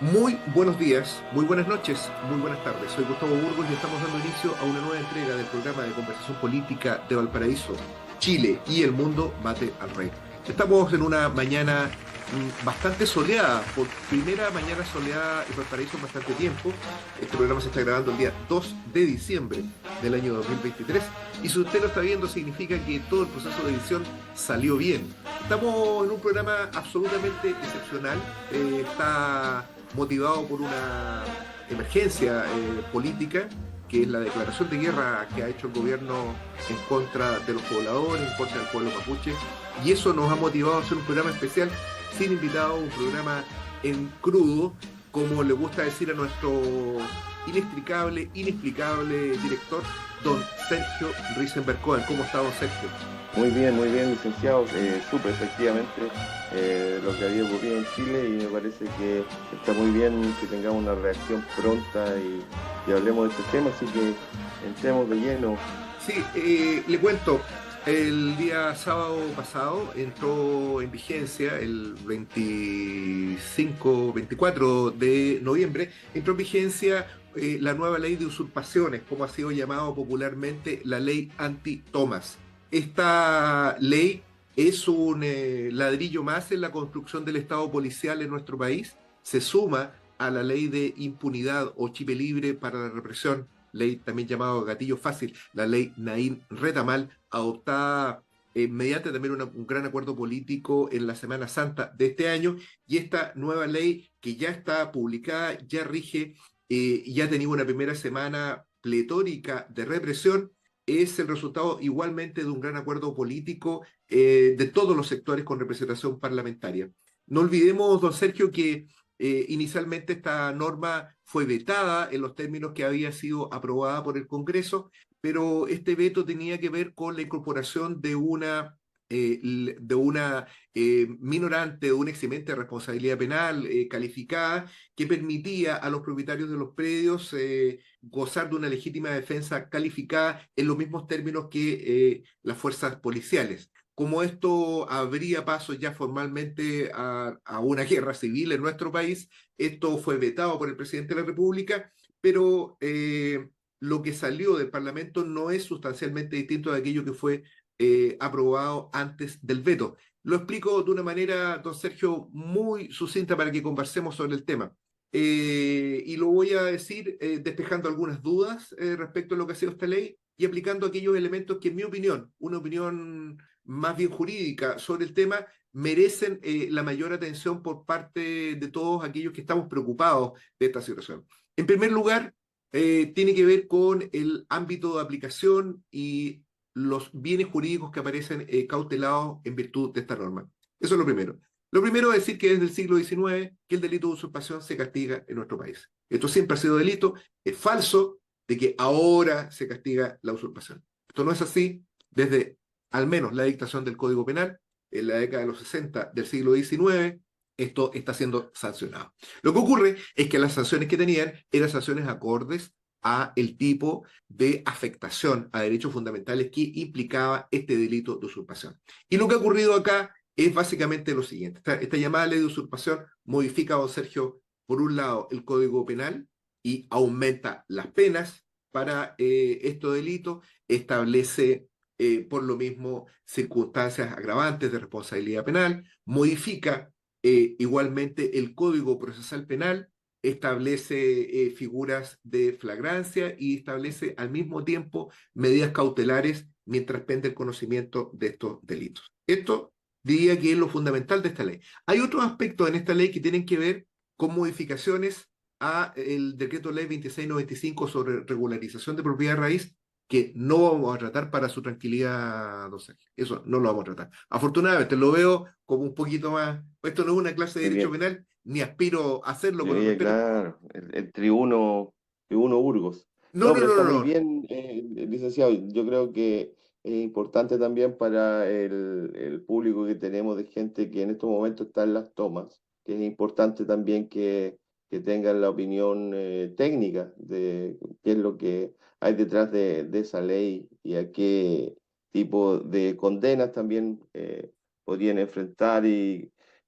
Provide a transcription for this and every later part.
Muy buenos días, muy buenas noches, muy buenas tardes. Soy Gustavo Burgos y estamos dando inicio a una nueva entrega del programa de conversación política de Valparaíso, Chile y el mundo bate al rey. Estamos en una mañana bastante soleada, por primera mañana soleada en Valparaíso en bastante tiempo. Este programa se está grabando el día 2 de diciembre del año 2023 y si usted lo está viendo significa que todo el proceso de edición salió bien. Estamos en un programa absolutamente excepcional. Está motivado por una emergencia política, que es la declaración de guerra que ha hecho el gobierno en contra de los pobladores, en contra del pueblo mapuche, y eso nos ha motivado a hacer un programa especial, sin invitados, un programa en crudo, como le gusta decir a nuestro inexplicable director, don Sergio Risenberg Cohen. ¿Cómo está, don Sergio? Muy bien, licenciado. Supe efectivamente lo que había ocurrido en Chile y me parece que está muy bien que tengamos una reacción pronta y hablemos de este tema, así que entremos de lleno. Sí, le cuento, el día sábado pasado entró en vigencia el 24 de noviembre, entró en vigencia la nueva ley de usurpaciones, como ha sido llamado popularmente la ley anti-Thomas. Esta ley es un ladrillo más en la construcción del Estado policial en nuestro país, se suma a la ley de impunidad o chipe libre para la represión, ley también llamado gatillo fácil, la ley Naín Retamal, adoptada mediante también un gran acuerdo político en la Semana Santa de este año, y esta nueva ley que ya está publicada, ya rige, ya ha tenido una primera semana pletórica de represión, es el resultado igualmente de un gran acuerdo político de todos los sectores con representación parlamentaria. No olvidemos, don Sergio, que inicialmente esta norma fue vetada en los términos que había sido aprobada por el Congreso, pero este veto tenía que ver con la incorporación de una minorante, de un eximente de responsabilidad penal calificada que permitía a los propietarios de los predios gozar de una legítima defensa calificada en los mismos términos que las fuerzas policiales. Como esto abría paso ya formalmente a una guerra civil en nuestro país, esto fue vetado por el presidente de la República, pero lo que salió del Parlamento no es sustancialmente distinto de aquello que fue aprobado antes del veto. Lo explico de una manera, don Sergio, muy sucinta para que conversemos sobre el tema. Y lo voy a decir despejando algunas dudas respecto a lo que ha sido esta ley y aplicando aquellos elementos que, en mi opinión, una opinión más bien jurídica sobre el tema, merecen la mayor atención por parte de todos aquellos que estamos preocupados de esta situación. En primer lugar, tiene que ver con el ámbito de aplicación y los bienes jurídicos que aparecen cautelados en virtud de esta norma. Eso es lo primero. Lo primero es decir que desde el siglo XIX que el delito de usurpación se castiga en nuestro país. Esto siempre ha sido delito, es falso de que ahora se castiga la usurpación. Esto no es así desde al menos la dictación del Código Penal en la década de los 60 del siglo XIX. Esto está siendo sancionado. Lo que ocurre es que las sanciones que tenían eran sanciones acordes a el tipo de afectación a derechos fundamentales que implicaba este delito de usurpación. Y lo que ha ocurrido acá es básicamente lo siguiente. Esta llamada ley de usurpación modifica, don Sergio, por un lado el Código Penal y aumenta las penas para estos delitos, establece por lo mismo circunstancias agravantes de responsabilidad penal, modifica igualmente el Código Procesal Penal, establece figuras de flagrancia y establece al mismo tiempo medidas cautelares mientras pende el conocimiento de estos delitos. Esto diría que es lo fundamental de esta ley. Hay otros aspectos en esta ley que tienen que ver con modificaciones a el decreto ley 2695 sobre regularización de propiedad raíz, que no vamos a tratar para su tranquilidad, don Sergio. Eso no lo vamos a tratar. Afortunadamente lo veo como un poquito más. Esto no es una clase de Muy derecho bien. penal, ni aspiro a hacerlo con el respeto. Claro, el tribuno Burgos. No, No, no, pero no, está no, muy no. bien, licenciado. Yo creo que es importante también para el público que tenemos de gente que en estos momentos está en las tomas, que es importante también que tengan la opinión técnica de qué es lo que hay detrás de esa ley y a qué tipo de condenas también podrían enfrentar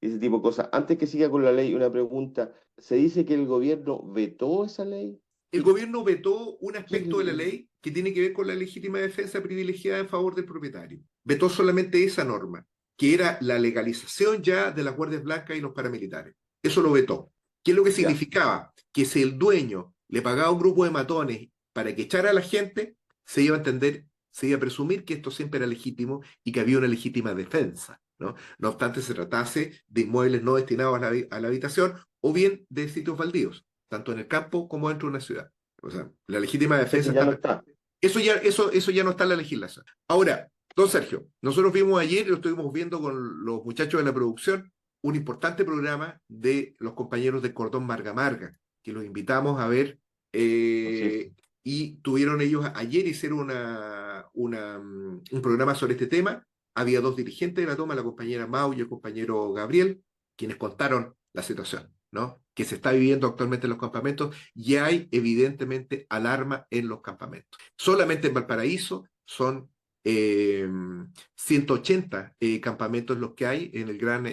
ese tipo de cosas. Antes que siga con la ley, una pregunta. ¿Se dice que el gobierno vetó esa ley? El gobierno vetó un aspecto de la ¿Qué? ley que tiene que ver con la legítima defensa privilegiada en favor del propietario. Vetó solamente esa norma, que era la legalización ya de las guardias blancas y los paramilitares. Eso lo vetó. ¿Qué es lo que Ya, significaba? Que si el dueño le pagaba a un grupo de matones para que echara a la gente, se iba a entender, se iba a presumir que esto siempre era legítimo y que había una legítima defensa, ¿no? No obstante, se tratase de inmuebles no destinados a la habitación o bien de sitios baldíos, tanto en el campo como dentro de una ciudad. O sea, la legítima eso defensa ya no está. está. Eso ya no está en la legislación. Ahora, don Sergio, nosotros vimos ayer, y lo estuvimos viendo con los muchachos de la producción, un importante programa de los compañeros de Cordón Marga Marga, que los invitamos a ver, Así es. y tuvieron ellos, ayer hicieron un programa sobre este tema. Había dos dirigentes de la toma, la compañera Mau y el compañero Gabriel, quienes contaron la situación, ¿no? Que se está viviendo actualmente en los campamentos y hay evidentemente alarma en los campamentos. Solamente en Valparaíso son 180 campamentos los que hay en el Gran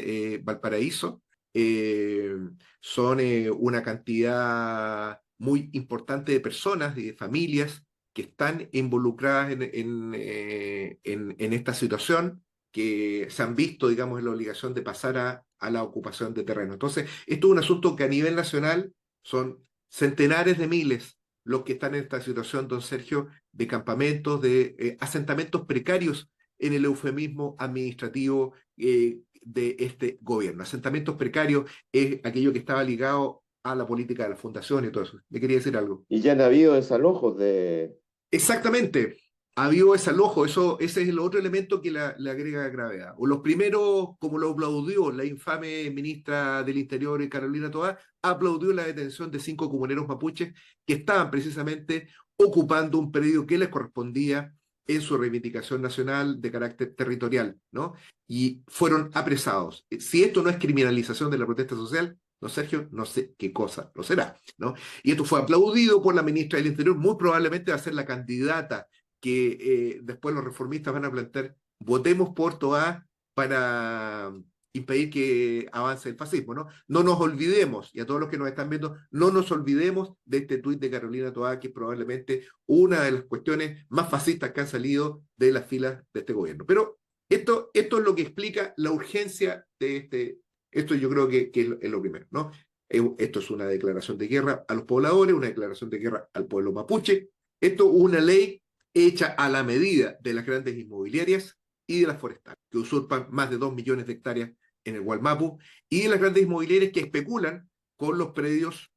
Valparaíso. Eh, Son una cantidad muy importante de personas y de familias que están involucradas en esta situación, que se han visto, digamos, en la obligación de pasar a la ocupación de terreno. Entonces, esto es un asunto que a nivel nacional son centenares de miles los que están en esta situación, don Sergio, de campamentos, de asentamientos precarios en el eufemismo administrativo de este gobierno. Asentamientos precarios es aquello que estaba ligado a la política de la fundación y todo eso. ¿Me quería decir algo? Y ya han habido desalojos de... Exactamente. Ha habido desalojo, ese es el otro elemento que le agrega gravedad. O los primeros, como lo aplaudió la infame ministra del Interior, Carolina Toá, aplaudió la detención de 5 comuneros mapuches que estaban precisamente ocupando un predio que les correspondía en su reivindicación nacional de carácter territorial, ¿no? Y fueron apresados. Si esto no es criminalización de la protesta social, no, Sergio, no sé qué cosa lo será, ¿no? Y esto fue aplaudido por la ministra del Interior, muy probablemente va a ser la candidata que después los reformistas van a plantear, votemos por Toá para impedir que avance el fascismo, ¿no? No nos olvidemos, y a todos los que nos están viendo, no nos olvidemos de este tuit de Carolina Toá, que es probablemente una de las cuestiones más fascistas que han salido de las filas de este gobierno. Pero esto es lo que explica la urgencia de esto yo creo que es lo primero, ¿no? Esto es una declaración de guerra a los pobladores, una declaración de guerra al pueblo mapuche. Esto es una ley hecha a la medida de las grandes inmobiliarias y de las forestales, que usurpan más de 2 millones de hectáreas en el Gualmapu, y de las grandes inmobiliarias que especulan con los predios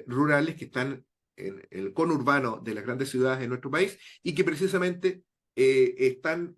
rurales que están en el conurbano de las grandes ciudades de nuestro país y que precisamente están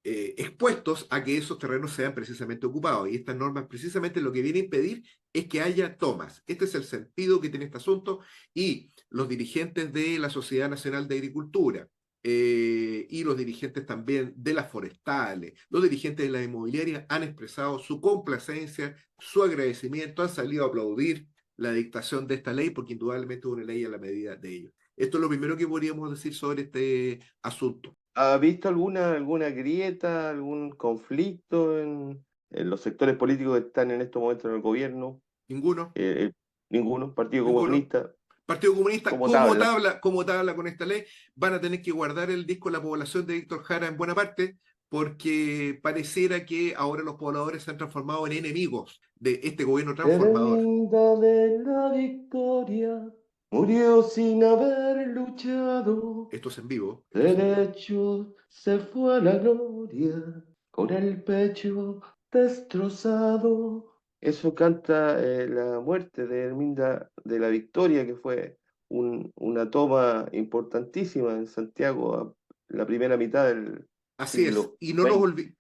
expuestos a que esos terrenos sean precisamente ocupados. Y estas normas precisamente lo que viene a impedir es que haya tomas. Este es el sentido que tiene este asunto, y los dirigentes de la Sociedad Nacional de Agricultura, y los dirigentes también de las forestales, los dirigentes de la inmobiliaria han expresado su complacencia, su agradecimiento, han salido a aplaudir la dictación de esta ley porque indudablemente es una ley a la medida de ellos. Esto es lo primero que podríamos decir sobre este asunto. ¿Ha visto alguna grieta, algún conflicto en los sectores políticos que están en estos momentos en el gobierno? Ninguno, Eh, eh, ninguno, Partido ninguno. Comunista, Partido Comunista, como tabla. como tabla con esta ley, van a tener que guardar el disco de la población de Víctor Jara en buena parte, porque pareciera que ahora los pobladores se han transformado en enemigos de este gobierno transformador. Tremenda de la victoria, murió sin haber luchado. Esto es en vivo. Derecho se fue a la gloria, con el pecho destrozado. Eso canta la muerte de Herminda de la Victoria, que fue una toma importantísima en Santiago a la primera mitad del Así es, siglo XX.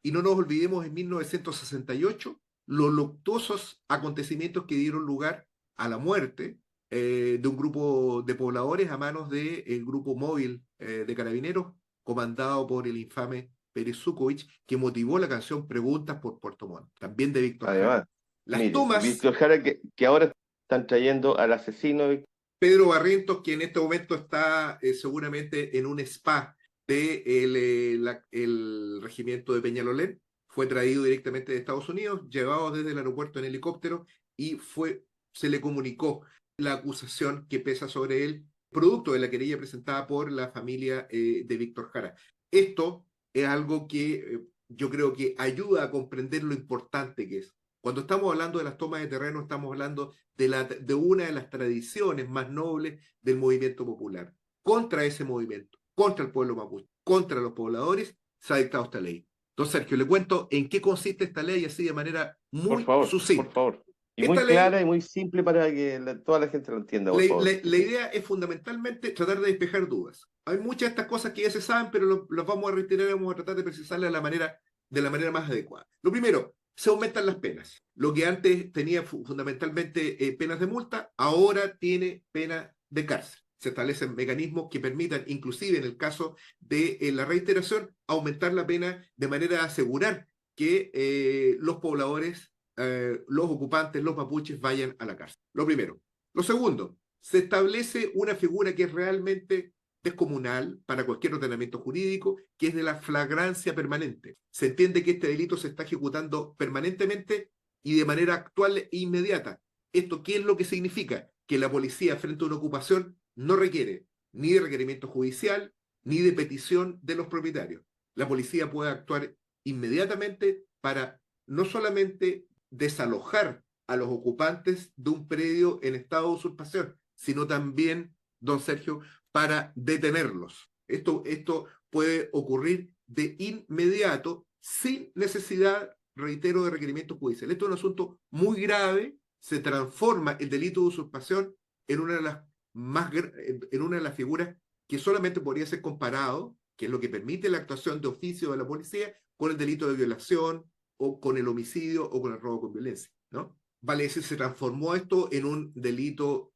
y no nos olvidemos en 1968 los luctuosos acontecimientos que dieron lugar a la muerte de un grupo de pobladores a manos del grupo móvil de carabineros comandado por el infame Pérez Zukovich, que motivó la canción Preguntas por Puerto Montt, también de Víctor Jara. Además, Las mire, tomas, Víctor Jara, que ahora están trayendo al asesino. Pedro Barrientos, que en este momento está seguramente en un spa del el regimiento de Peñalolén, fue traído directamente de Estados Unidos, llevado desde el aeropuerto en helicóptero y se le comunicó la acusación que pesa sobre él, producto de la querella presentada por la familia de Víctor Jara. Esto es algo que yo creo que ayuda a comprender lo importante que es. Cuando estamos hablando de las tomas de terreno, estamos hablando de una de las tradiciones más nobles del movimiento popular. Contra ese movimiento, contra el pueblo mapuche, contra los pobladores, se ha dictado esta ley. Entonces, Sergio, le cuento en qué consiste esta ley así de manera Por muy favor, por sucinta. favor. Y Esta muy ley, clara y muy simple para que toda la gente lo entienda, la, por favor. la idea es fundamentalmente tratar de despejar dudas. Hay muchas de estas cosas que ya se saben, pero los vamos a reiterar y vamos a tratar de precisarlas de la manera más adecuada. Lo primero, se aumentan las penas. Lo que antes tenía fundamentalmente penas de multa, ahora tiene pena de cárcel. Se establecen mecanismos que permitan, inclusive en el caso de la reiteración, aumentar la pena de manera a asegurar que los pobladores, los ocupantes, los mapuches vayan a la cárcel. Lo primero. Lo segundo, se establece una figura que es realmente descomunal para cualquier ordenamiento jurídico, que es de la flagrancia permanente. Se entiende que este delito se está ejecutando permanentemente y de manera actual e inmediata. ¿Esto qué es lo que significa? Que la policía frente a una ocupación no requiere ni de requerimiento judicial ni de petición de los propietarios. La policía puede actuar inmediatamente para no solamente desalojar a los ocupantes de un predio en estado de usurpación, sino también, don Sergio, para detenerlos. Esto puede ocurrir de inmediato sin necesidad, reitero, de requerimiento judicial. Esto es un asunto muy grave, se transforma el delito de usurpación en una de las en una de las figuras que solamente podría ser comparado, que es lo que permite la actuación de oficio de la policía, con el delito de violación o con el homicidio o con el robo con violencia, ¿no? Vale decir, se transformó esto en un delito,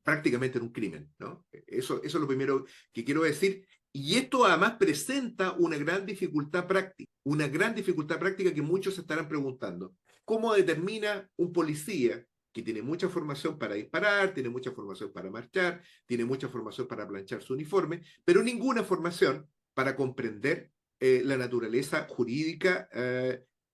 prácticamente en un crimen, ¿no? Eso es lo primero que quiero decir. Y esto además presenta una gran dificultad práctica que muchos se estarán preguntando. ¿Cómo determina un policía que tiene mucha formación para disparar, tiene mucha formación para marchar, tiene mucha formación para planchar su uniforme, pero ninguna formación para comprender la naturaleza jurídica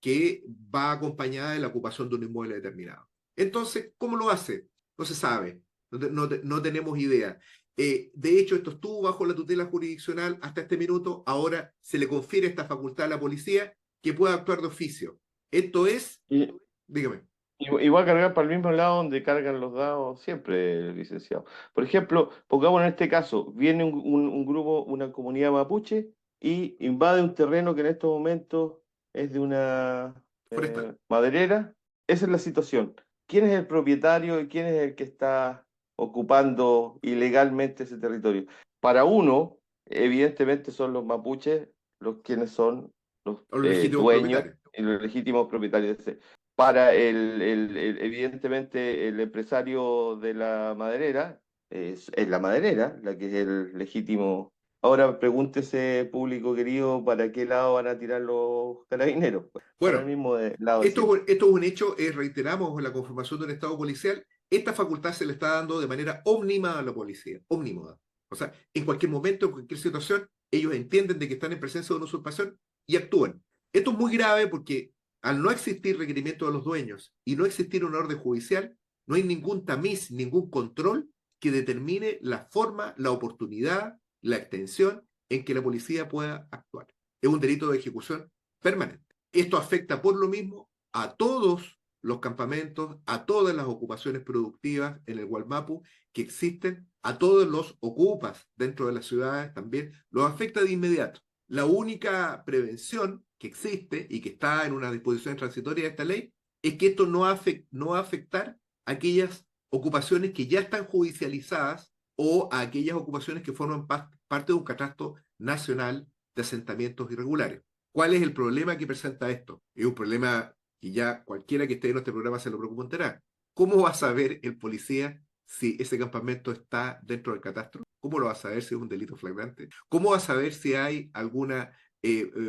que va acompañada de la ocupación de un inmueble determinado? Entonces, ¿cómo lo hace? No se sabe, no tenemos idea. De hecho, esto estuvo bajo la tutela jurisdiccional hasta este minuto, ahora se le confiere esta facultad a la policía que pueda actuar de oficio. Esto es, Y, dígame. y va a cargar para el mismo lado donde cargan los dados siempre, licenciado. Por ejemplo, pongamos en este caso, viene un grupo, una comunidad mapuche, y invade un terreno que en estos momentos es de una Forestal. maderera. Esa es la situación. ¿Quién es el propietario y quién es el que está ocupando ilegalmente ese territorio? Para uno, evidentemente son los mapuches los quienes son los O los legítimos dueños propietarios. y los legítimos propietarios de ese. Para evidentemente el empresario de la maderera, es la maderera la que es el legítimo. Ahora pregúntese, público querido, ¿para qué lado van a tirar los carabineros? Pues, para el Bueno, mismo lado de siempre. esto es un hecho, reiteramos la conformación de un Estado policial. Esta facultad se le está dando de manera ómnima a la policía, ómnima. O sea, en cualquier momento, en cualquier situación, ellos entienden de que están en presencia de una usurpación y actúan. Esto es muy grave porque al no existir requerimiento de los dueños y no existir una orden judicial, no hay ningún tamiz, ningún control que determine la forma, la oportunidad, la extensión en que la policía pueda actuar. Es un delito de ejecución permanente. Esto afecta por lo mismo a todos los campamentos, a todas las ocupaciones productivas en el Gualmapu que existen, a todos los ocupas dentro de las ciudades también, los afecta de inmediato. La única prevención que existe y que está en una disposición transitoria de esta ley es que esto no va a afectar a aquellas ocupaciones que ya están judicializadas o a aquellas ocupaciones que forman parte de un catastro nacional de asentamientos irregulares. ¿Cuál es el problema que presenta esto? Es un problema que ya cualquiera que esté en este programa se lo preguntará. ¿Cómo va a saber el policía si ese campamento está dentro del catastro? ¿Cómo lo va a saber si es un delito flagrante? ¿Cómo va a saber si hay algún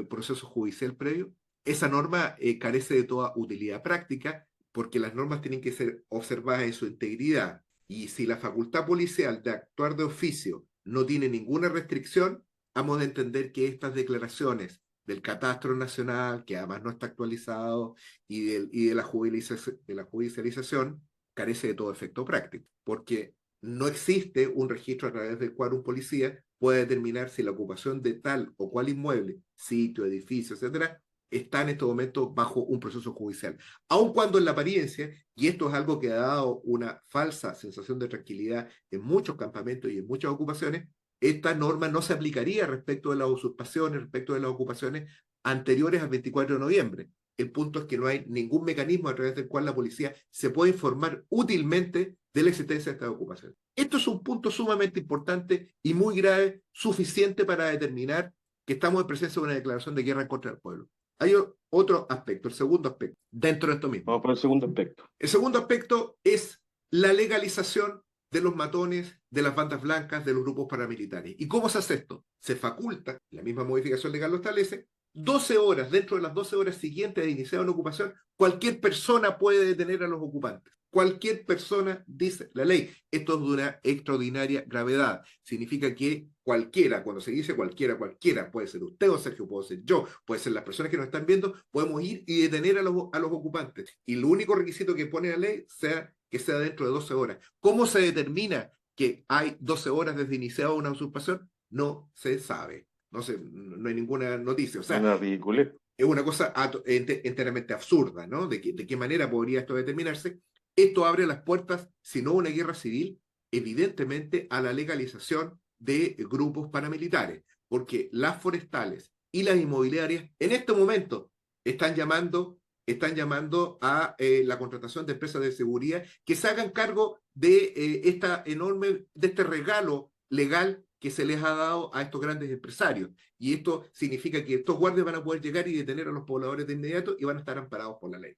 proceso judicial previo? Esa norma carece de toda utilidad práctica porque las normas tienen que ser observadas en su integridad. Y si la facultad policial de actuar de oficio no tiene ninguna restricción, vamos a entender que estas declaraciones del catastro nacional, que además no está actualizado, y de la judicialización, carece de todo efecto práctico, porque no existe un registro a través del cual un policía puede determinar si la ocupación de tal o cual inmueble, sitio, edificio, etcétera, está en este momento bajo un proceso judicial. Aun cuando en la apariencia, y esto es algo que ha dado una falsa sensación de tranquilidad en muchos campamentos y en muchas ocupaciones, esta norma no se aplicaría respecto de las usurpaciones, respecto de las ocupaciones anteriores al 24 de noviembre. El punto es que no hay ningún mecanismo a través del cual la policía se puede informar útilmente de la existencia de estas ocupaciones. Esto es un punto sumamente importante y muy grave, suficiente para determinar que estamos en presencia de una declaración de guerra contra el pueblo. Hay otro aspecto, el segundo aspecto, dentro de esto mismo. Vamos por el segundo aspecto. El segundo aspecto es la legalización de los matones, de las bandas blancas, de los grupos paramilitares. ¿Y cómo se hace esto? Se faculta, la misma modificación legal lo establece, 12 horas, dentro de las 12 horas siguientes de iniciar una ocupación, cualquier persona puede detener a los ocupantes. Cualquier persona, dice la ley. Esto es de una extraordinaria gravedad. Significa que cualquiera, cuando se dice cualquiera, puede ser usted o Sergio, puedo ser yo, puede ser las personas que nos están viendo, podemos ir y detener a los ocupantes. Y el único requisito que pone la ley sea que sea dentro de 12 horas. ¿Cómo se determina que hay 12 horas desde iniciada una usurpación? No se sabe. No hay ninguna noticia. O sea, Una ridiculez. es una cosa enteramente absurda, ¿no? ¿De qué manera podría esto determinarse? Esto abre las puertas, si no una guerra civil, evidentemente a la legalización de grupos paramilitares, porque las forestales y las inmobiliarias en este momento están llamando a la contratación de empresas de seguridad que se hagan cargo de este regalo legal que se les ha dado a estos grandes empresarios. Y esto significa que estos guardias van a poder llegar y detener a los pobladores de inmediato y van a estar amparados por la ley.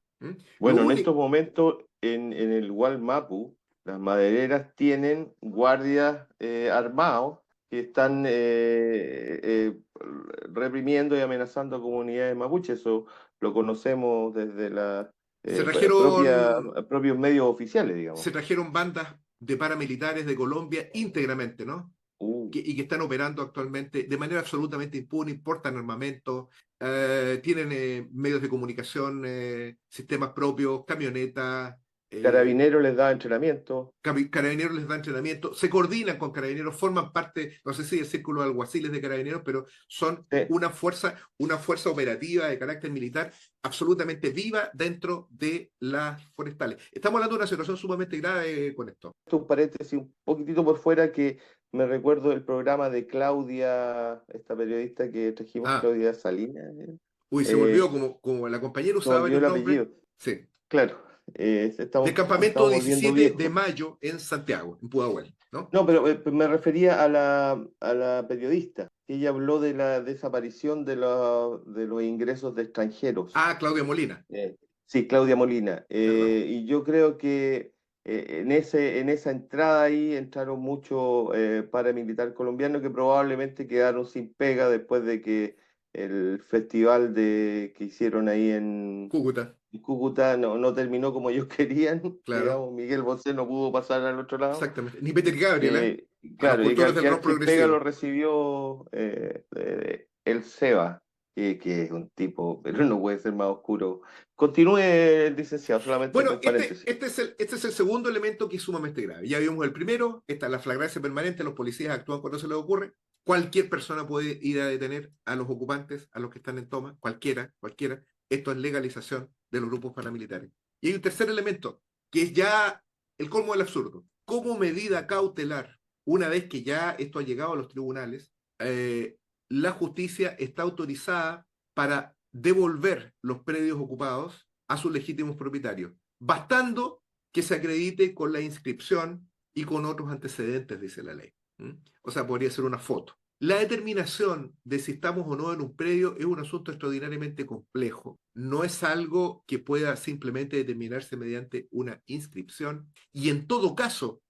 Bueno, en estos momentos en el Gualmapu, las madereras tienen guardias armados que están reprimiendo y amenazando a comunidades mapuches. Eso lo conocemos desde la Se trajeron, propios medios oficiales, digamos. se trajeron bandas de paramilitares de Colombia íntegramente, ¿no? Y que están operando actualmente de manera absolutamente impune, importan armamento, tienen medios de comunicación, sistemas propios, camionetas. Carabineros les da entrenamiento. Carabineros les da entrenamiento, se coordinan con carabineros, forman parte, no sé si del círculo de alguaciles de carabineros, pero son Sí. una fuerza operativa de carácter militar absolutamente viva dentro de las forestales. Estamos hablando de una situación sumamente grave con esto. Un paréntesis un poquitito por fuera que me recuerdo el programa de Claudia, esta periodista que trajimos, Claudia Salinas. Uy, se volvió como la compañera usaba varios nombres. Sí. Claro. Del campamento 17 viejos. de mayo en Santiago, en Pudahuel, ¿no? No, pero me refería a la periodista, que ella habló de la desaparición de los ingresos de extranjeros. Claudia Molina. Sí, Claudia Molina. Y yo creo que en esa entrada ahí entraron muchos paramilitares colombianos que probablemente quedaron sin pega después de que el festival que hicieron ahí en Cúcuta no terminó como ellos querían. Claro. Digamos, Miguel Bosé no pudo pasar al otro lado. Exactamente. Ni Peter Gabriel, claro, y que pega lo recibió el Seba, que es un tipo, pero no puede ser más oscuro. Continúe, licenciado, solamente bueno, paréntesis. Este es el segundo elemento que es sumamente grave. Ya vimos el primero, esta es la flagrancia permanente, los policías actúan cuando se les ocurre. Cualquier persona puede ir a detener a los ocupantes, a los que están en toma, cualquiera. Esto es legalización de los grupos paramilitares. Y hay un tercer elemento, que es ya el colmo del absurdo. Como medida cautelar, una vez que ya esto ha llegado a los tribunales, la justicia está autorizada para devolver los predios ocupados a sus legítimos propietarios, bastando que se acredite con la inscripción y con otros antecedentes, dice la ley. O sea, podría ser una foto. La determinación de si estamos o no en un predio es un asunto extraordinariamente complejo. No es algo que pueda simplemente determinarse mediante una inscripción. Y en todo caso,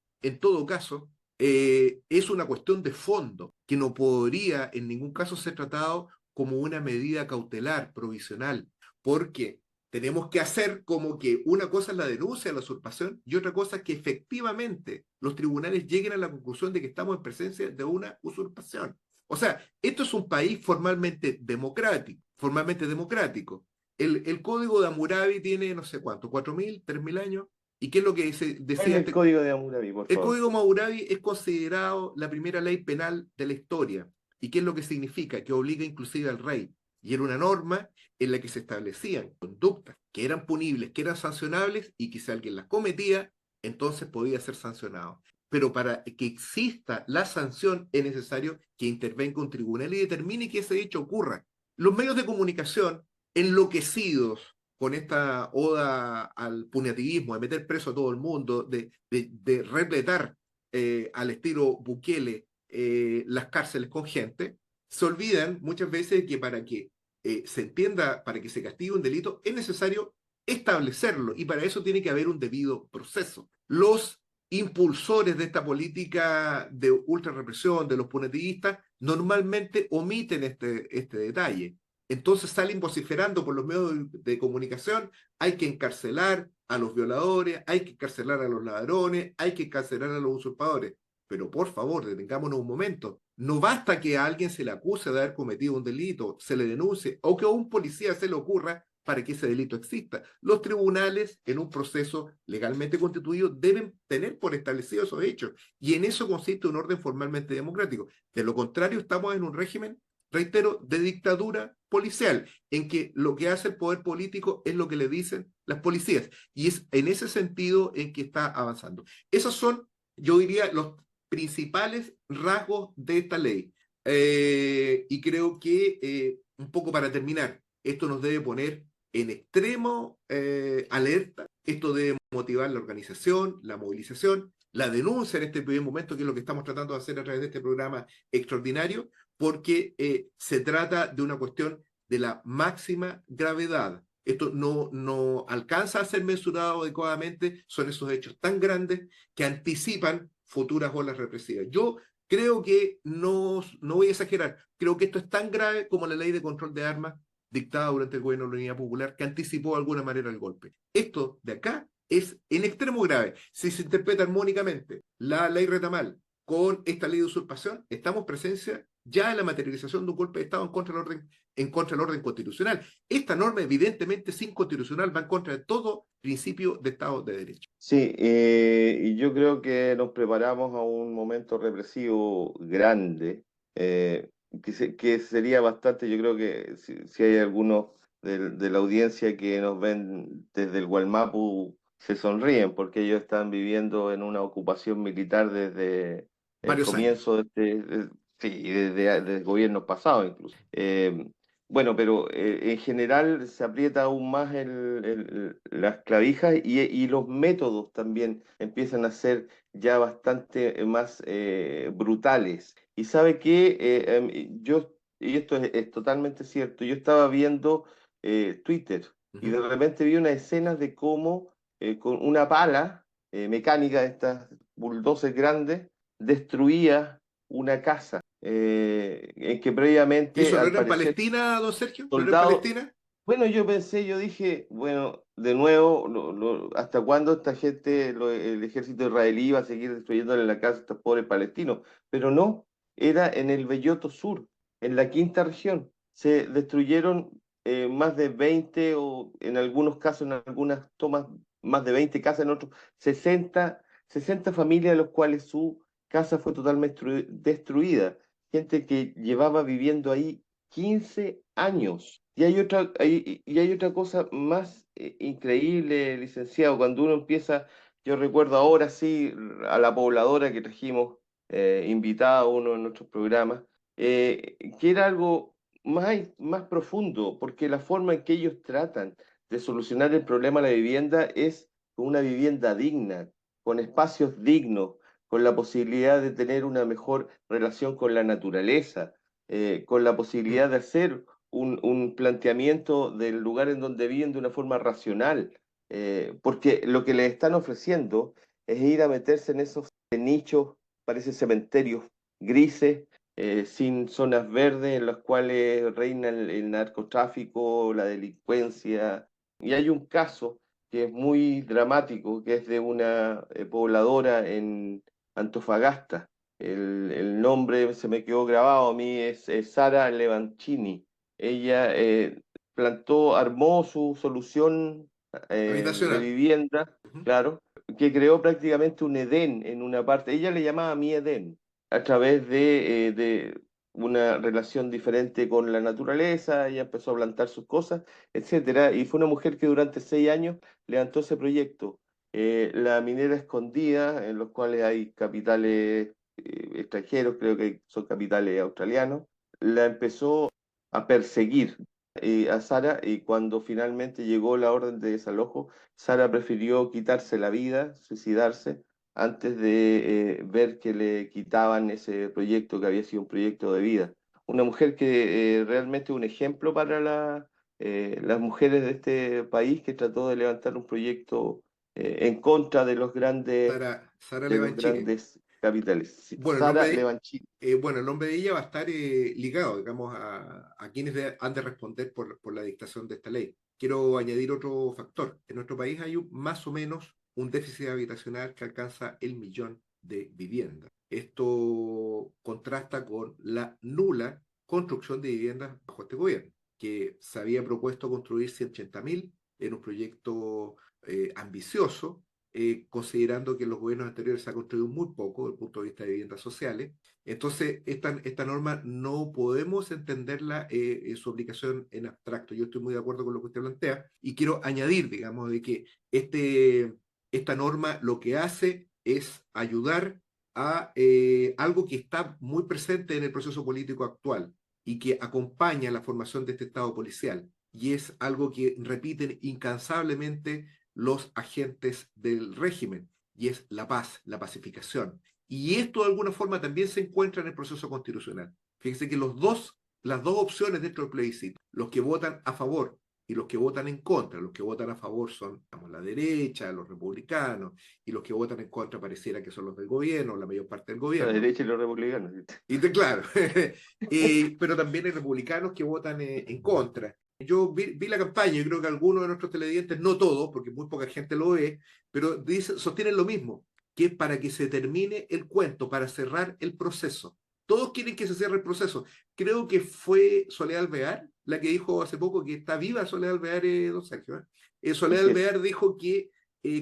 es una cuestión de fondo que no podría en ningún caso ser tratado como una medida cautelar, provisional, porque tenemos que hacer como que una cosa es la denuncia de la usurpación y otra cosa es que efectivamente los tribunales lleguen a la conclusión de que estamos en presencia de una usurpación. O sea, esto es un país formalmente democrático, formalmente democrático. El código de Hammurabi tiene no sé cuánto, 4.000, 3.000 años. ¿Y qué es lo que se ¿Cuál decía es el antes? código de Hammurabi, por El favor? código de Hammurabi es considerado la primera ley penal de la historia. ¿Y qué es lo que significa? Que obliga inclusive al rey. Y era una norma en la que se establecían conductas que eran punibles, que eran sancionables y que si alguien las cometía, entonces podía ser sancionado. Pero para que exista la sanción es necesario que intervenga un tribunal y determine que ese hecho ocurra. Los medios de comunicación, enloquecidos con esta oda al punitivismo, de meter preso a todo el mundo, de repletar al estilo Bukele las cárceles con gente, se olvidan muchas veces que para que se entienda, para que se castigue un delito, es necesario establecerlo y para eso tiene que haber un debido proceso. Los impulsores de esta política de ultra represión, de los punitivistas, normalmente omiten este detalle. Entonces salen vociferando por los medios de comunicación, hay que encarcelar a los violadores, hay que encarcelar a los ladrones, hay que encarcelar a los usurpadores. Pero por favor, detengámonos un momento. No basta que a alguien se le acuse de haber cometido un delito, se le denuncie o que a un policía se le ocurra para que ese delito exista. Los tribunales, en un proceso legalmente constituido, deben tener por establecidos esos hechos. Y en eso consiste un orden formalmente democrático. De lo contrario, estamos en un régimen, reitero, de dictadura policial, en que lo que hace el poder político es lo que le dicen las policías. Y es en ese sentido en que está avanzando. Esos son, yo diría, los principales rasgos de esta ley. Y creo que, un poco para terminar, esto nos debe poner en extremo alerta, esto debe motivar la organización, la movilización, la denuncia en este primer momento, que es lo que estamos tratando de hacer a través de este programa extraordinario, porque se trata de una cuestión de la máxima gravedad. Esto no alcanza a ser mensurado adecuadamente, son esos hechos tan grandes que anticipan futuras olas represivas. Yo creo que no voy a exagerar, creo que esto es tan grave como la ley de control de armas dictada durante el gobierno de la Unidad Popular, que anticipó de alguna manera el golpe. Esto de acá es en extremo grave. Si se interpreta armónicamente la ley Retamal con esta ley de usurpación, estamos presencia ya en la materialización de un golpe de Estado en contra del orden constitucional. Esta norma evidentemente es inconstitucional, va en contra de todo principio de Estado de Derecho. Sí, y yo creo que nos preparamos a un momento represivo grande, que sería bastante, yo creo que si hay algunos de la audiencia que nos ven desde el Gualmapu, se sonríen porque ellos están viviendo en una ocupación militar desde el Varios años. comienzo sí, desde gobiernos pasados incluso. Bueno, pero en general se aprieta aún más las clavijas y los métodos también empiezan a ser ya bastante más brutales. Y sabe que y esto es totalmente cierto, yo estaba viendo Twitter Uh y -huh. de repente vi una escena de cómo con una pala mecánica de estas bulldozers grandes destruía una casa en que ¿Y previamente, eso no al era en parecer, Palestina, don Sergio? ¿No era en soldados... Palestina? Bueno, yo pensé, yo dije, bueno, de nuevo, ¿hasta cuándo esta gente, el ejército israelí va a seguir destruyéndole la casa a estos pobres palestinos? Pero no, era en el Belloto Sur, en la quinta región. Se destruyeron más de 20 o en algunos casos, en algunas tomas, más de 20 casas, en otros 60 familias, de los cuales su casa fue totalmente destruida. Gente que llevaba viviendo ahí 15 años. Y hay otra cosa más increíble, licenciado, cuando uno empieza, yo recuerdo ahora sí a la pobladora que trajimos invitada a uno de nuestros programas, que era algo más profundo, porque la forma en que ellos tratan de solucionar el problema de la vivienda es con una vivienda digna, con espacios dignos, con la posibilidad de tener una mejor relación con la naturaleza, con la posibilidad Mm. de hacer un planteamiento del lugar en donde viven de una forma racional, porque lo que les están ofreciendo es ir a meterse en esos nichos, parece cementerios grises, sin zonas verdes en las cuales reina el narcotráfico, la delincuencia. Y hay un caso que es muy dramático, que es de una pobladora en Antofagasta. El nombre se me quedó grabado a mí, es Sara Levancini. ella armó su solución de Habitacional. vivienda, Ujú. claro, que creó prácticamente un Edén en una parte. Ella le llamaba mi Edén, a través de una relación diferente con la naturaleza. Ella empezó a plantar sus cosas, etcétera, y fue una mujer que durante 6 años levantó ese proyecto. La minera escondida, en los cuales hay capitales extranjeros, creo que son capitales australianos, la empezó a perseguir a Sara, y cuando finalmente llegó la orden de desalojo, Sara prefirió quitarse la vida, suicidarse, antes de ver que le quitaban ese proyecto que había sido un proyecto de vida. Una mujer que realmente es un ejemplo para las mujeres de este país, que trató de levantar un proyecto en contra Sara de los Levanchini. grandes capitales. Sí, Bueno, Sara Levanchini. bueno, el nombre de ella va a estar ligado, digamos, a quienes han de responder por la dictación de esta ley. Quiero añadir otro factor. En nuestro país hay más o menos un déficit habitacional que alcanza el millón de viviendas. Esto contrasta con la nula construcción de viviendas bajo este gobierno, que se había propuesto construir 180.000 en un proyecto ambicioso, considerando que en los gobiernos anteriores se ha construido muy poco desde el punto de vista de viviendas sociales. Entonces, esta norma no podemos entenderla en su aplicación en abstracto. Yo estoy muy de acuerdo con lo que usted plantea y quiero añadir, digamos, de que esta norma lo que hace es ayudar a algo que está muy presente en el proceso político actual y que acompaña la formación de este Estado policial. Y es algo que repiten incansablemente los agentes del régimen, y es la paz, la pacificación. Y esto de alguna forma también se encuentra en el proceso constitucional. Fíjense que las dos opciones dentro del plebiscito, los que votan a favor y los que votan en contra, los que votan a favor son, digamos, la derecha, los republicanos, y los que votan en contra pareciera que son los del gobierno, la mayor parte del La gobierno. derecha y los republicanos. Claro, pero también hay republicanos que votan en contra. Yo vi la campaña y creo que algunos de nuestros televidentes, no todos, porque muy poca gente lo ve, pero sostienen lo mismo, que es para que se termine el cuento, para cerrar el proceso. Todos quieren que se cierre el proceso. Creo que fue Soledad Alvear la que dijo hace poco que está viva Soledad Alvear, don Sergio. Soledad Así es. Alvear dijo que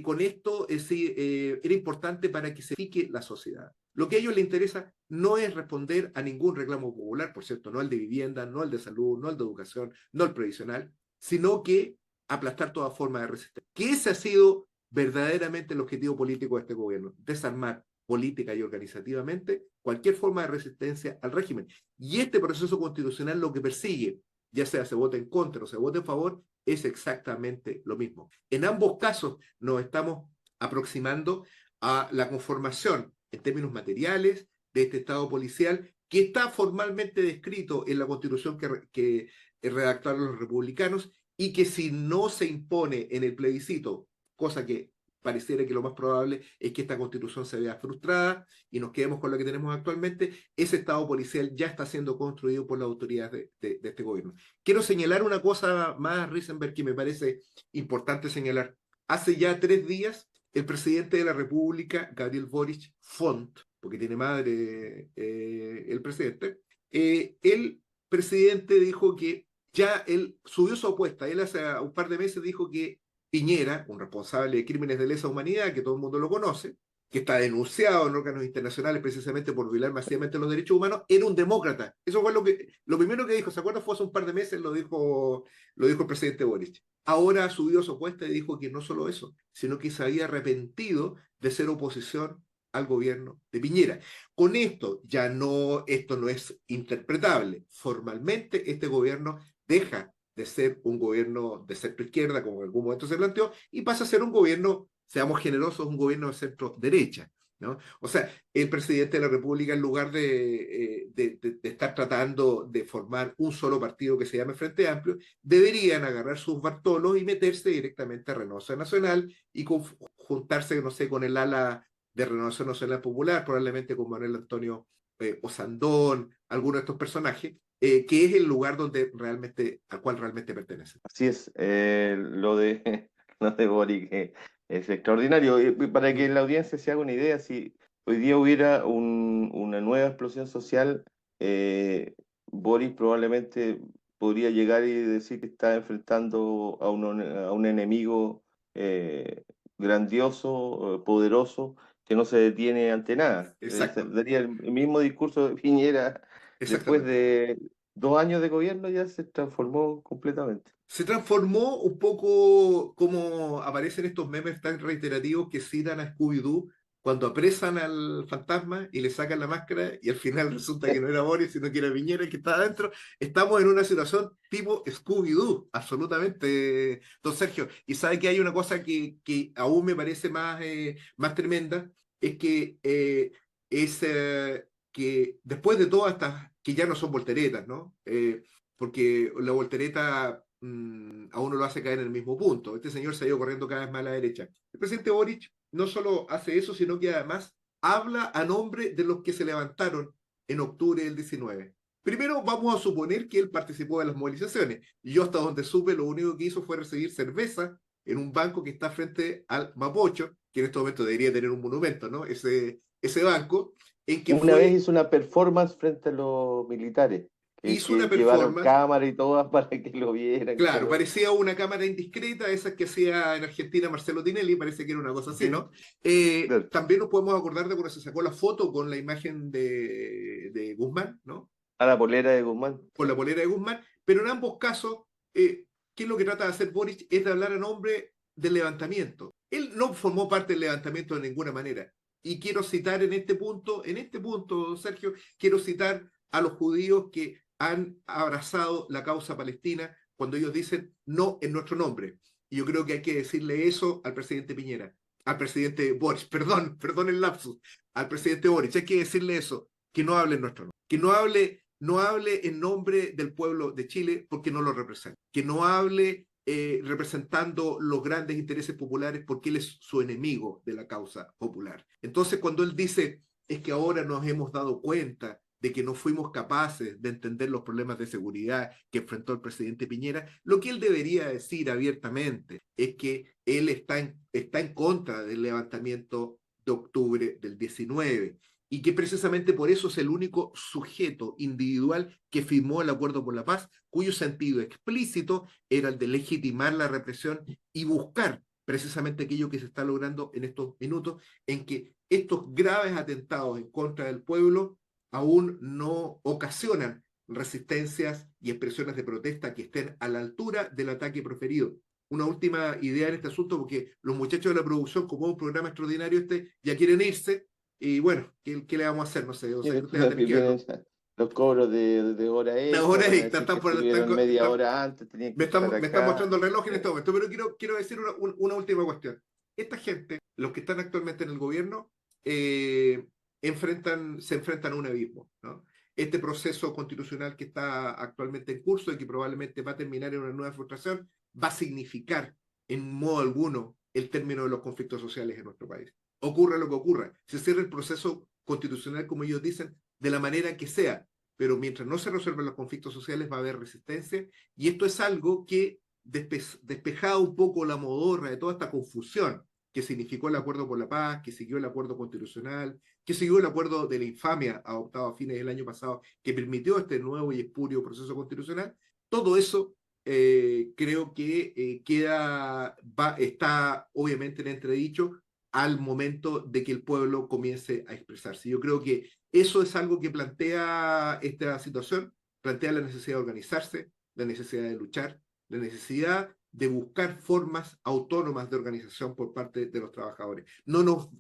con esto sí, era importante para que se fique la sociedad. Lo que a ellos les interesa no es responder a ningún reclamo popular, por cierto, no al de vivienda, no al de salud, no al de educación, no al previsional, sino que aplastar toda forma de resistencia. Que ese ha sido verdaderamente el objetivo político de este gobierno, desarmar política y organizativamente cualquier forma de resistencia al régimen. Y este proceso constitucional lo que persigue, ya sea se vote en contra o se vote en favor, es exactamente lo mismo. En ambos casos nos estamos aproximando a la conformación en términos materiales de este Estado policial que está formalmente descrito en la constitución que redactaron los republicanos y que si no se impone en el plebiscito, cosa que pareciera que lo más probable es que esta constitución se vea frustrada y nos quedemos con lo que tenemos actualmente, ese Estado policial ya está siendo construido por las autoridades de este gobierno. Quiero señalar una cosa más, Risenberg, que me parece importante señalar. Hace ya 3 días, el presidente de la República, Gabriel Boric Font, porque tiene madre el presidente, el presidente dijo que ya él subió su apuesta. Él hace un par de meses dijo que Piñera, un responsable de crímenes de lesa humanidad, que todo el mundo lo conoce, que está denunciado en órganos internacionales precisamente por violar masivamente los derechos humanos, era un demócrata. Eso fue lo primero que dijo. ¿Se acuerdan? Fue hace un par de meses, lo dijo el presidente Boric. Ahora ha subido su apuesta y dijo que no solo eso, sino que se había arrepentido de ser oposición al gobierno de Piñera. Con esto no es interpretable. Formalmente, este gobierno deja de ser un gobierno de centro izquierda, como en algún momento se planteó, y pasa a ser un gobierno, seamos generosos, un gobierno de centro derecha. ¿No? O sea, el presidente de la República, en lugar de estar tratando de formar un solo partido que se llame Frente Amplio, deberían agarrar sus Bartolos y meterse directamente a Renovación Nacional y juntarse, no sé, con el ala de Renovación Nacional Popular, probablemente con Manuel Antonio Osandón, alguno de estos personajes, que es el lugar al cual realmente pertenece. Así es. Lo de Boric es extraordinario. Y para que la audiencia se haga una idea, si hoy día hubiera una nueva explosión social, Boric probablemente podría llegar y decir que está enfrentando a un enemigo eh, grandioso, poderoso, que no se detiene ante nada. Exacto, Daría el mismo discurso de Piñera después exactamente. de 2 años de gobierno, ya se transformó completamente. Se transformó un poco como aparecen estos memes tan reiterativos que citan a Scooby-Doo cuando apresan al fantasma y le sacan la máscara y al final resulta que no era Boris, sino que era Piñera el que estaba adentro. Estamos en una situación tipo Scooby-Doo, absolutamente, don Sergio. Y sabe que hay una cosa que aún me parece más tremenda, es que después de todas estas, que ya no son volteretas, ¿no? Porque la voltereta a uno lo hace caer en el mismo punto. Este señor se ha ido corriendo cada vez más a la derecha. El presidente Boric no solo hace eso, sino que además habla a nombre de los que se levantaron en octubre del 19. Primero vamos a suponer que él participó de las movilizaciones. Y yo hasta donde supe, lo único que hizo fue recibir cerveza en un banco que está frente al Mapocho, que en este momento debería tener un monumento, ¿no? Ese banco, en que Una vez fue, hizo una performance frente a los militares, hizo una que llevaron performance. cámara y todas para que lo vieran, Claro, claro. parecía una cámara indiscreta, esas que hacía en Argentina Marcelo Tinelli, parece que era una cosa así, Sí, ¿no? claro. También nos podemos acordar de cuando se sacó la foto con la imagen de Guzmán, ¿no? A la polera de Guzmán. Con la polera de Guzmán, pero en ambos casos, eh, ¿qué es lo que trata de hacer Boric? Es de hablar a nombre del levantamiento. Él no formó parte del levantamiento de ninguna manera. Y quiero citar en este punto, Sergio, quiero citar a los judíos que han abrazado la causa palestina cuando ellos dicen no en nuestro nombre. Y yo creo que hay que decirle eso al presidente Piñera, al presidente Boric, perdón el lapsus, al presidente Boric, hay que decirle eso, que no hable en nuestro nombre, que no hable en nombre del pueblo de Chile porque no lo representa, que no hable representando los grandes intereses populares porque él es su enemigo de la causa popular. Entonces, cuando él dice, es que ahora nos hemos dado cuenta de que no fuimos capaces de entender los problemas de seguridad que enfrentó el presidente Piñera, lo que él debería decir abiertamente es que él está en contra del levantamiento de octubre del 19 y que precisamente por eso es el único sujeto individual que firmó el Acuerdo por la Paz, cuyo sentido explícito era el de legitimar la represión y buscar precisamente aquello que se está logrando en estos minutos, en que estos graves atentados en contra del pueblo aún no ocasionan resistencias y expresiones de protesta que estén a la altura del ataque proferido. Una última idea en este asunto, porque los muchachos de la producción, como es un programa extraordinario ya quieren irse, y bueno, ¿qué le vamos a hacer? No sé, o Y sea, que usted va a después tener que vienen verlo. los cobros de hora Las extra, horas van a extras decir están que por están, estuvieron media están, hora antes, tenían que estar me están acá. mostrando el reloj en este Eh, momento, pero quiero decir una última cuestión. Esta gente, los que están actualmente en el gobierno, eh, se enfrentan a un abismo, ¿no? Este proceso constitucional que está actualmente en curso y que probablemente va a terminar en una nueva frustración, va a significar en modo alguno el término de los conflictos sociales en nuestro país. Ocurra lo que ocurra, se cierra el proceso constitucional, como ellos dicen, de la manera que sea, pero mientras no se resuelvan los conflictos sociales va a haber resistencia y esto es algo que despejado un poco la modorra de toda esta confusión que significó el acuerdo por la paz, que siguió el acuerdo constitucional, que siguió el acuerdo de la infamia adoptado a fines del año pasado, que permitió este nuevo y espurio proceso constitucional, todo eso creo que está obviamente en entredicho al momento de que el pueblo comience a expresarse. Yo creo que eso es algo que plantea esta situación, plantea la necesidad de organizarse, la necesidad de luchar, la necesidad de buscar formas autónomas de organización por parte de los trabajadores.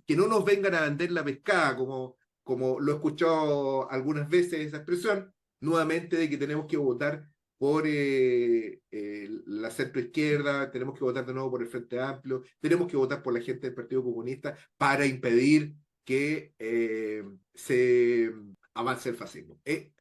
Que no nos vengan a vender la pescada, como lo he escuchado algunas veces esa expresión, nuevamente de que tenemos que votar por la centroizquierda, tenemos que votar de nuevo por el Frente Amplio, tenemos que votar por la gente del Partido Comunista para impedir que se avance el fascismo. Mire,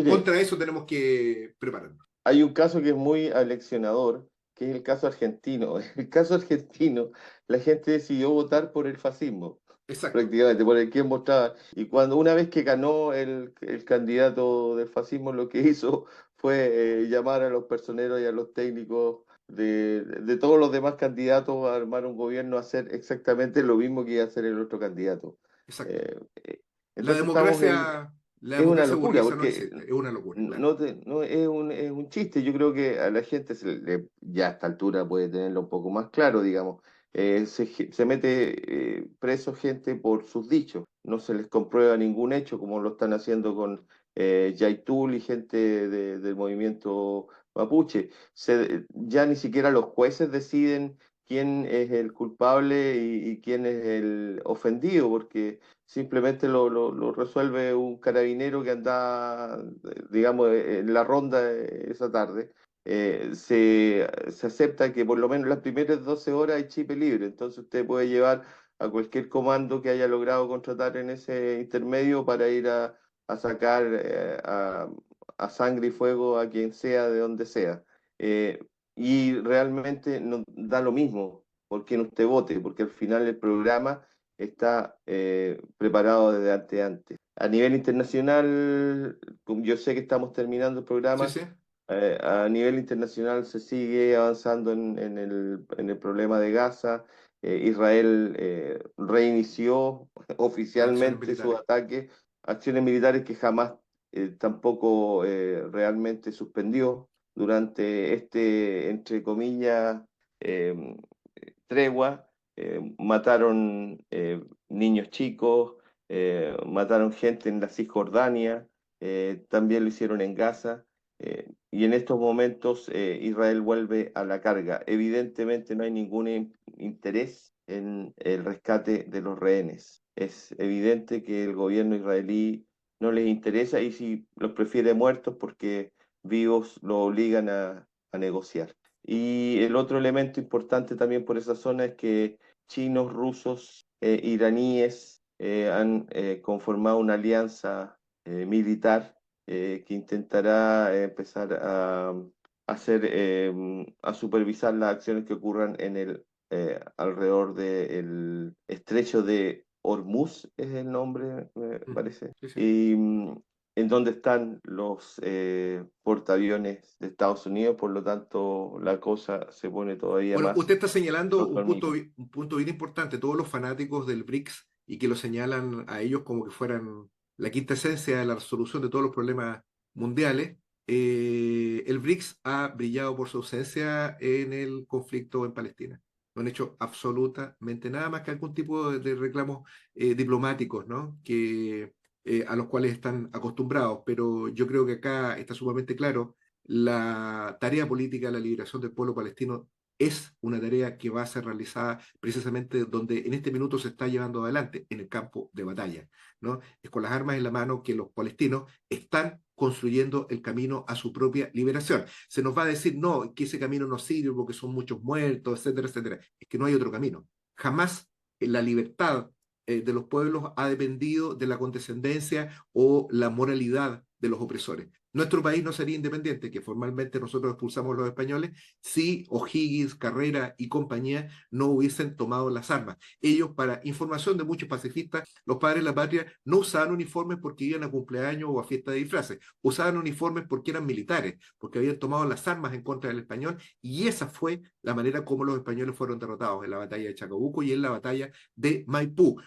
Contra eso tenemos que prepararnos. hay un caso que es muy aleccionador, que es el caso argentino. En el caso argentino, la gente decidió votar por el fascismo, Exacto, prácticamente, por el que mostraba. Y cuando una vez que ganó el candidato del fascismo, lo que hizo fue llamar a los personeros y a los técnicos de todos los demás candidatos a armar un gobierno, a hacer exactamente lo mismo que iba a hacer el otro candidato. exacto. Eh, eh, La entonces estamos en, democracia, La es una democracia locura, burguesa no porque existe, es una locura, claro. no es un chiste. Yo creo que a la gente ya a esta altura puede tenerlo un poco más claro, digamos. Se mete preso gente por sus dichos, no se les comprueba ningún hecho, como lo están haciendo con Yaitul y gente del movimiento mapuche. Ya ni siquiera los jueces deciden quién es el culpable y quién es el ofendido, porque simplemente lo resuelve un carabinero que anda, digamos, en la ronda esa tarde. Se acepta que por lo menos las primeras 12 horas hay chip libre, entonces usted puede llevar a cualquier comando que haya logrado contratar en ese intermedio para ir a sacar a sangre y fuego a quien sea, de donde sea. Eh, y realmente no, da lo mismo por quien usted vote, porque al final el programa está preparado desde antes. A nivel internacional, como yo sé que estamos terminando el Sí, programa, sí. a nivel internacional se sigue avanzando en el problema de Gaza. Israel reinició Acciones oficialmente su militares. ataque, acciones militares que jamás tampoco realmente suspendió durante entre comillas, eh, tregua. Mataron niños chicos, mataron gente en la Cisjordania, también lo hicieron en Gaza. Y en estos momentos Israel vuelve a la carga. Evidentemente no hay ningún interés en el rescate de los rehenes. Es evidente que el gobierno israelí no les interesa y si los prefiere muertos porque vivos lo obligan a negociar. Y el otro elemento importante también por esa zona es que chinos, rusos, iraníes han conformado una alianza militar que intentará empezar a supervisar las acciones que ocurran en alrededor del estrecho de Hormuz, es el nombre, me Mm, parece, sí, sí. y en donde están los portaaviones de Estados Unidos. Por lo tanto la cosa se pone todavía Bueno, más usted está señalando los tornillos. un punto bien importante. Todos los fanáticos del BRICS y que lo señalan a ellos como que fueran la quinta esencia de la resolución de todos los problemas mundiales. El BRICS ha brillado por su ausencia en el conflicto en Palestina. No han hecho absolutamente nada más que algún tipo de reclamos diplomáticos, ¿no? A los cuales están acostumbrados. Pero yo creo que acá está sumamente claro la tarea política de la liberación del pueblo palestino es una tarea que va a ser realizada precisamente donde en este minuto se está llevando adelante, en el campo de batalla, ¿no? Es con las armas en la mano que los palestinos están construyendo el camino a su propia liberación. Se nos va a decir, no, que ese camino no sirve porque son muchos muertos, etcétera, etcétera. Es que no hay otro camino. Jamás la libertad de los pueblos ha dependido de la condescendencia o la moralidad de los opresores. Nuestro país no sería independiente, que formalmente nosotros expulsamos a los españoles, si O'Higgins, Carrera y compañía no hubiesen tomado las armas. Ellos, para información de muchos pacifistas, los padres de la patria no usaban uniformes porque iban a cumpleaños o a fiesta de disfraces, usaban uniformes porque eran militares, porque habían tomado las armas en contra del español, y esa fue la manera como los españoles fueron derrotados en la batalla de Chacabuco y en la batalla de Maipú.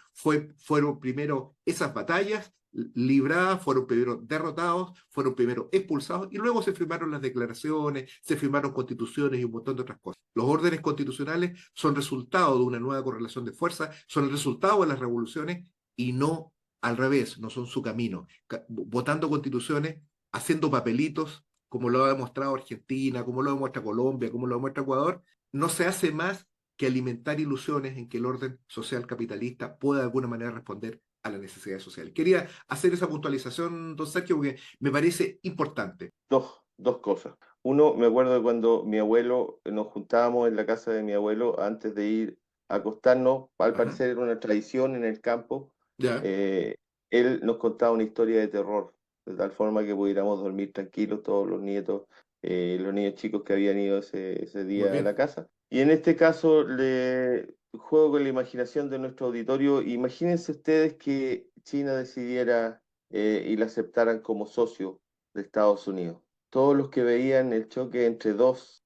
Fueron primero esas batallas libradas, fueron primero derrotados, fueron primero expulsados y luego se firmaron las declaraciones, se firmaron constituciones y un montón de otras cosas. Los órdenes constitucionales son resultado de una nueva correlación de fuerzas, son el resultado de las revoluciones y no al revés, no son su camino. Votando constituciones, haciendo papelitos, como lo ha demostrado Argentina, como lo demuestra Colombia, como lo demuestra Ecuador, no se hace más que alimentar ilusiones en que el orden social capitalista pueda de alguna manera responder a las necesidades sociales. Quería hacer esa puntualización, don Sergio, porque me parece importante. Dos cosas. Uno, me acuerdo de cuando mi abuelo, nos juntábamos en la casa de mi abuelo antes de ir a acostarnos. Al Ajá, parecer era una tradición en el campo. ya, eh, Él nos contaba una historia de terror, de tal forma que pudiéramos dormir tranquilos todos los nietos, los niños chicos que habían ido ese muy día a la bien. casa. Y en este caso le juego con la imaginación de nuestro auditorio. Imagínense ustedes que China decidiera y la aceptaran como socio de Estados Unidos. Todos los que veían el choque entre dos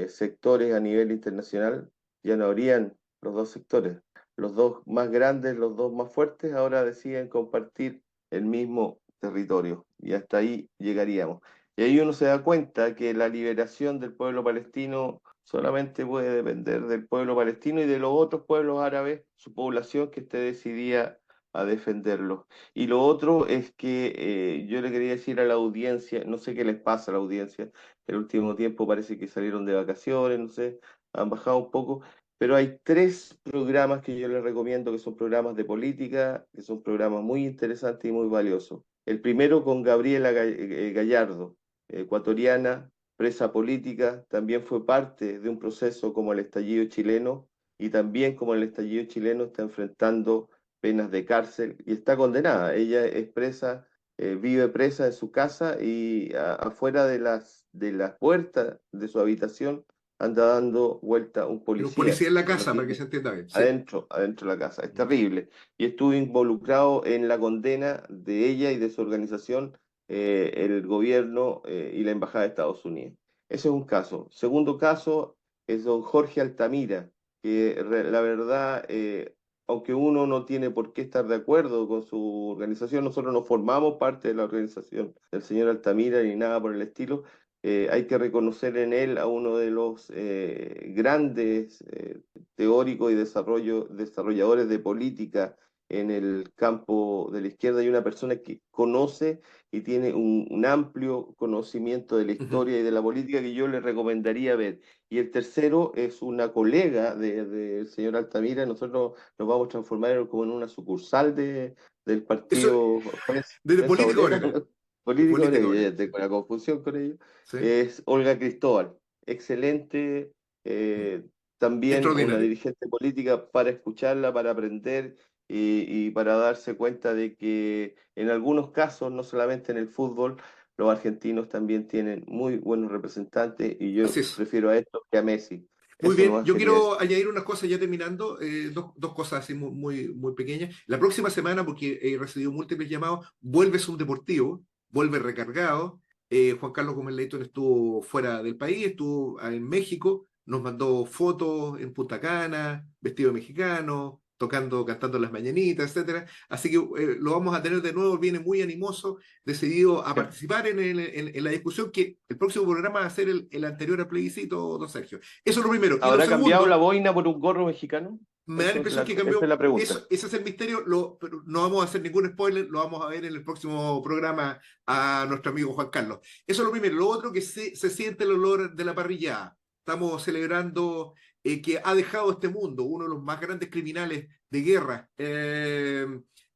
sectores a nivel internacional, ya no habrían los dos sectores. Los dos más grandes, los dos más fuertes, ahora deciden compartir el mismo territorios, y hasta ahí llegaríamos. Y ahí uno se da cuenta que la liberación del pueblo palestino solamente puede depender del pueblo palestino y de los otros pueblos árabes, su población que esté decidida a defenderlo. Y lo otro es que yo le quería decir a la audiencia, no sé qué les pasa a la audiencia, el último tiempo parece que salieron de vacaciones, no sé, han bajado un poco, pero hay tres programas que yo les recomiendo que son programas de política, que son programas muy interesantes y muy valiosos. El primero con Gabriela Gallardo, ecuatoriana, presa política, también fue parte de un proceso como el estallido chileno y también como el estallido chileno está enfrentando penas de cárcel y está condenada. Ella es presa, vive presa en su casa y afuera de las puertas de su habitación anda dando vuelta un Era un policía policía en la que no casa, para que se tiene entienda bien. Sí. adentro de la casa. Es terrible. Y estuvo involucrado en la condena de ella y de su organización, el gobierno y la Embajada de Estados Unidos. Ese es un caso. Segundo caso es don Jorge Altamira, que la verdad, aunque uno no tiene por qué estar de acuerdo con su organización, nosotros no formamos parte de la organización del señor Altamira ni nada por el estilo. Hay que reconocer en él a uno de los grandes teóricos y desarrolladores de política en el campo de la izquierda y una persona que conoce y tiene un amplio conocimiento de la Ujú. historia y de la política que yo le recomendaría ver. Y el tercero es una colega del señor Altamira. Nosotros nos vamos a transformar como en una sucursal del Eso, partido de Prensa política Obrera, obrera. De política política obrera, yo obrera. ya tengo la confusión con ellos. Sí. Es Olga Cristóbal, excelente, también una Extraordinario. dirigente política para escucharla, para aprender y para darse cuenta de que en algunos casos, no solamente en el fútbol, los argentinos también tienen muy buenos representantes y Así yo es. prefiero a esto que a Messi. Muy Eso bien, nomás yo quería decir. quiero añadir unas cosas ya terminando, dos cosas así muy pequeñas. La próxima semana, porque he recibido múltiples llamados, vuelve Subdeportivo, vuelve recargado. Juan Carlos Gómez Leitón estuvo fuera del país, estuvo en México, nos mandó fotos en Punta Cana, vestido de mexicano, tocando, cantando las mañanitas, etcétera. Así que lo vamos a tener de nuevo, viene muy animoso, decidido a participar en la discusión, que el próximo programa va a ser el anterior al plebiscito, don Sergio. Eso es lo primero. Y lo ¿Habrá cambiado la segundo, boina por un gorro mexicano? me da la impresión que Esa es cambió. la pregunta. Ese es el misterio, pero no vamos a hacer ningún spoiler, lo vamos a ver en el próximo programa a nuestro amigo Juan Carlos. Eso es lo primero. Lo otro, que se siente el olor de la parrilla. Estamos celebrando que ha dejado este mundo uno de los más grandes criminales de guerra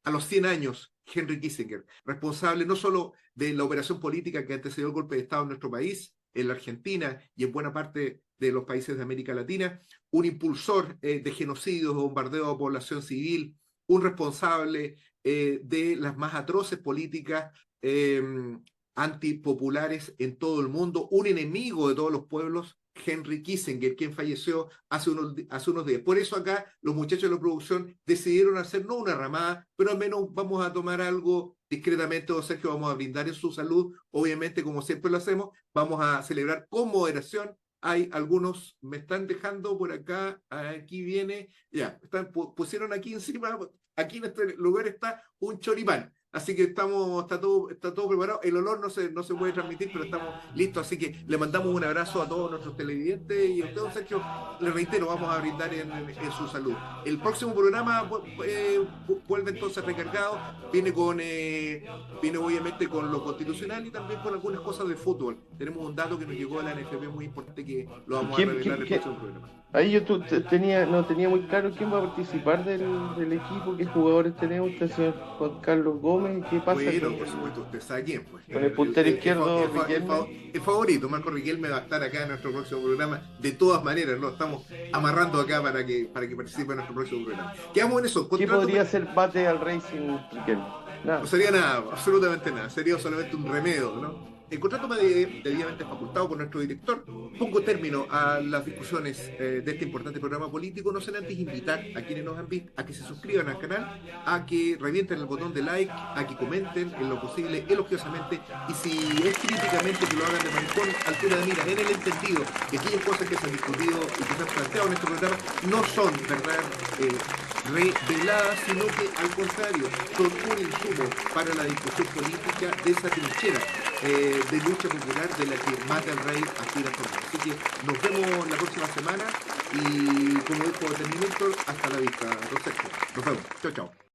a los 100 años, Henry Kissinger, responsable no solo de la operación política que antecedió el golpe de Estado en nuestro país, en la Argentina y en buena parte de los países de América Latina, un impulsor de genocidios, bombardeo de población civil, un responsable de las más atroces políticas eh, antipopulares en todo el mundo, un enemigo de todos los pueblos, Henry Kissinger, quien falleció hace unos días. Por eso acá los muchachos de la producción decidieron hacer no una ramada, pero al menos vamos a tomar algo discretamente, don Sergio, vamos a brindar en su salud, obviamente como siempre lo hacemos, vamos a celebrar con moderación. Hay algunos, me están dejando por acá, aquí viene, ya, pusieron aquí encima, aquí en este lugar está un choripán. Así que está todo preparado. El olor no se puede transmitir, pero estamos listos. Así que le mandamos un abrazo a todos nuestros televidentes y a usted, don Sergio, le reitero, vamos a brindar en su salud. El próximo programa vuelve entonces recargado, viene obviamente con lo constitucional y también con algunas cosas de fútbol. Tenemos un dato que nos llegó de la NFP muy importante que lo ¿Y vamos a revelar en el próximo programa. ahí yo no tenía muy claro quién va a participar del equipo, qué jugadores tenemos, este señor Juan Carlos Gómez, qué pasa Bueno, por supuesto, usted sabe quién, pues. con el puntero izquierdo Riquelme. El favorito, Marco Riquelme, va a estar acá en nuestro próximo programa. De todas maneras, lo estamos amarrando acá para que participe en nuestro próximo programa. Quedamos en eso, ¿Qué contrato. podría ser bate al Racing Riquelme? No Nada. sería nada, absolutamente nada. Sería solamente un remedio, ¿no? El contrato debidamente facultado por nuestro director. Pongo término a las discusiones de este importante programa político. No sin antes invitar a quienes nos han visto a que se suscriban al canal, a que revienten el botón de like, a que comenten en lo posible elogiosamente y si es críticamente que lo hagan de mejor altura de mira, en el entendido que aquellas cosas que se han discutido y que se han planteado en este programa no son, ¿verdad? revelada, sino que al contrario, son un insumo para la discusión política de esa trinchera de lucha popular de la que Mate al Rey aspira a formar. Así que nos vemos la próxima semana y como dijo Terminator, hasta la vista, Roberto. Nos vemos. Chao, chao.